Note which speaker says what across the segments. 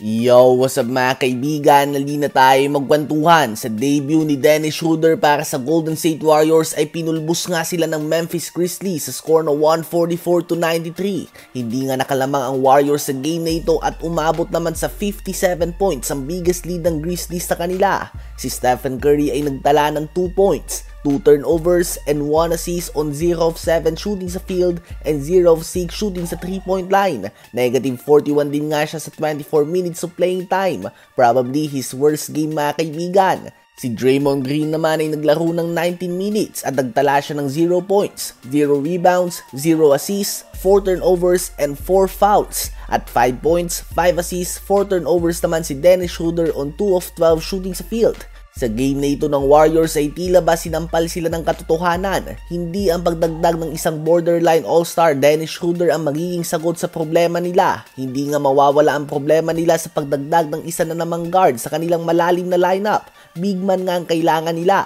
Speaker 1: Yo, what's up mga kaibigan? Nali na tayo magkwentuhan. Sa debut ni Dennis Schroeder para sa Golden State Warriors ay pinulbos nga sila ng Memphis Grizzlies sa score na 144-93. Hindi nga nakalamang ang Warriors sa game na ito at umabot naman sa 57 points ang biggest lead ng Grizzlies sa kanila. Si Stephen Curry ay nagtala ng 2 points, 2 turnovers, and 1 assist on 0 of 7 shooting sa field and 0 of 6 shooting sa 3-point line. Negative 41 din nga siya sa 24 minutes of playing time. Probably his worst game mga kaibigan. Si Draymond Green naman ay naglaro ng 19 minutes at nagtala siya ng 0 points, 0 rebounds, 0 assists, 4 turnovers, and 4 fouls. At 5 points, 5 assists, 4 turnovers naman si Dennis Schroeder on 2 of 12 shooting sa field. Sa game na ito ng Warriors ay tila ba sinampal sila ng katotohanan. Hindi ang pagdagdag ng isang borderline all-star Dennis Schroeder ang magiging sagot sa problema nila. Hindi nga mawawala ang problema nila sa pagdagdag ng isa na namang guard sa kanilang malalim na lineup. Big man nga ang kailangan nila.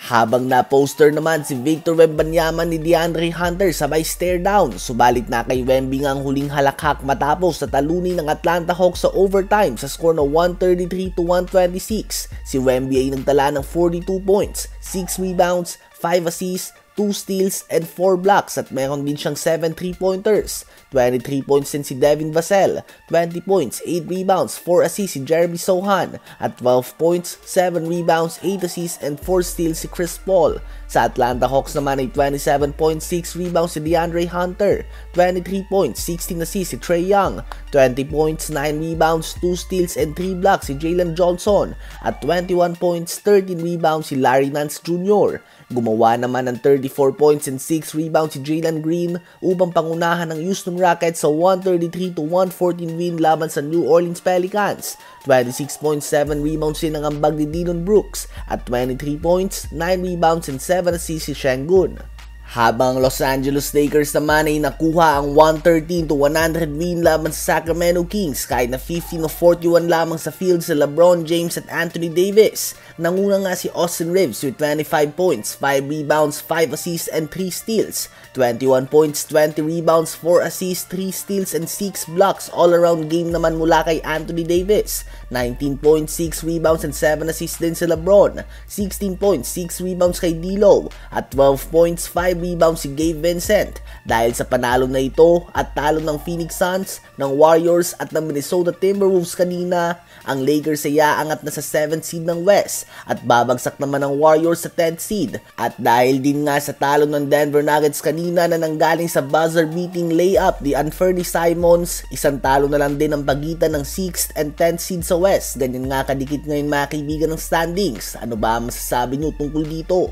Speaker 1: Habang na-poster naman si Victor Wembanyama ni DeAndre Hunter sabay stare down, subalit na kay Wemby nga ang huling halakhak matapos na talunin ng Atlanta Hawks sa overtime sa score na 133-126. Si Wemby ay nagtala ng 42 points, 6 rebounds, 5 assists, 2 steals, and 4 blocks at meron din siyang 7 3-pointers. 23 points din si Devin Vassell, 20 points, 8 rebounds, 4 assists si Jeremy Sohan, at 12 points, 7 rebounds, 8 assists, and 4 steals si Chris Paul. Sa Atlanta Hawks naman ay 27 points, 6 rebounds si DeAndre Hunter, 23 points, 16 assists si Trae Young, 20 points, 9 rebounds, 2 steals, and 3 blocks si Jalen Johnson, at 21 points, 13 rebounds si Larry Nance Jr. Gumawa naman ng 34 points and 6 rebounds si Jalen Green upang pangunahan ng Houston Rockets sa 133-114 win laban sa New Orleans Pelicans. 26.7 rebounds din ang ambag ni Dillon Brooks at 23 points, 9 rebounds, and 7 assists si Sengun. Habang Los Angeles Lakers naman ay nakuha ang 113-100 win laban sa Sacramento Kings kahit na 15-41 lamang sa field sa LeBron James at Anthony Davis. Nanguna nga si Austin Reeves with 25 points, 5 rebounds, 5 assists, and 3 steals. 21 points, 20 rebounds, 4 assists, 3 steals, and 6 blocks all-around game naman mula kay Anthony Davis. 19 points, 6 rebounds, and 7 assists din si LeBron. 16 points, 6 rebounds kay D'Lo. At 12 points, 5 rebounds si Gabe Vincent. Dahil sa panalo na ito at talo ng Phoenix Suns, ng Warriors at ng Minnesota Timberwolves kanina, ang Lakers ay aangat na sa 7th seed ng West at babagsak naman ang Warriors sa 10th seed. At dahil din nga sa talo ng Denver Nuggets kanina na nanggaling sa buzzer-beating layup ni Anthony Simons, isang talo na lang din ang pagitan ng 6th and 10th seed sa West. Ganyan nga kadikit ngayon mga kaibigan ng standings. Ano ba masasabi nyo tungkol dito?